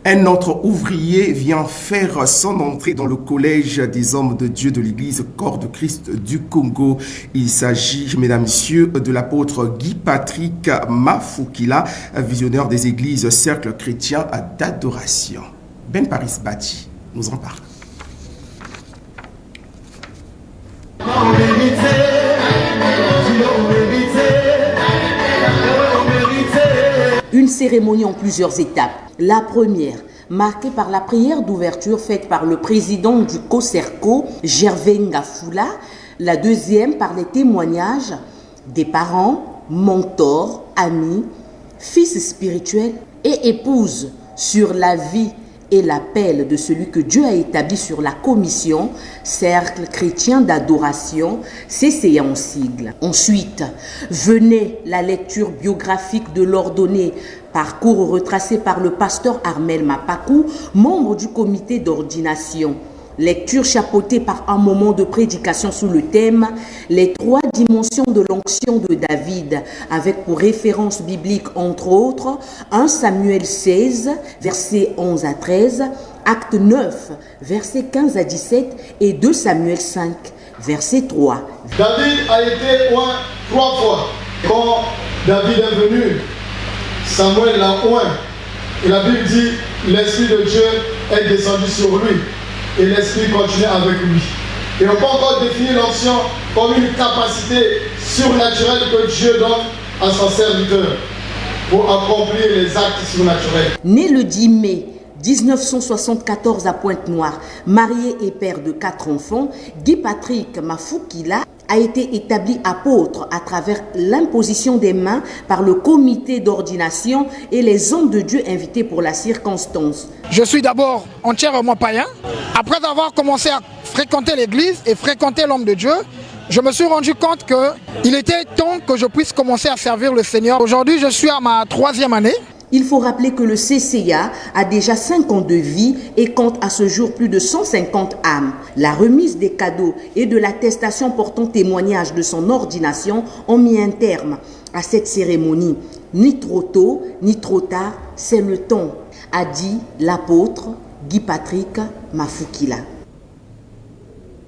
Un autre ouvrier vient faire son entrée dans le collège des hommes de Dieu de l'église Corps de Christ du Congo. Il s'agit, mesdames, messieurs, de l'apôtre Guy-Patrick Mafukila, visionnaire des églises Cercle chrétien d'adoration. Ben Paris Bati nous en parle. Une cérémonie en plusieurs étapes. La première, marquée par la prière d'ouverture faite par le président du COSERCO, Gervais Ngafula. La deuxième, par les témoignages des parents, mentors, amis, fils spirituels et épouses sur la vie et l'appel de celui que Dieu a établi sur la commission Cercle chrétien d'adoration, CCA en sigle. Ensuite, venait la lecture biographique de l'ordonné, parcours retracé par le pasteur Armel Mapakou, membre du comité d'ordination. Lecture chapeautée par un moment de prédication sous le thème « Les trois dimensions de l'onction de David » avec pour référence biblique entre autres 1 Samuel 16, versets 11 à 13, Acte 9, versets 15 à 17 et 2 Samuel 5, verset 3. David a été oint 3 fois. Quand David est venu, Samuel l'a oint. Et la Bible dit « L'Esprit de Dieu est descendu sur lui ». Et l'Esprit continue avec lui. Et on peut encore définir l'onction comme une capacité surnaturelle que Dieu donne à son serviteur pour accomplir les actes surnaturels. Né le 10 mai 1974 à Pointe-Noire, marié et père de 4 enfants, Guy-Patrick Mafukila a été établi apôtre à travers l'imposition des mains par le comité d'ordination et les hommes de Dieu invités pour la circonstance. Je suis d'abord entièrement païen. Après avoir commencé à fréquenter l'église et fréquenter l'homme de Dieu, je me suis rendu compte qu'il était temps que je puisse commencer à servir le Seigneur. Aujourd'hui, je suis à ma 3e année. Il faut rappeler que le CCA a déjà 5 ans de vie et compte à ce jour plus de 150 âmes. La remise des cadeaux et de l'attestation portant témoignage de son ordination ont mis un terme à cette cérémonie. Ni trop tôt, ni trop tard, c'est le temps, a dit l'apôtre Guy-Patrick Mafukila.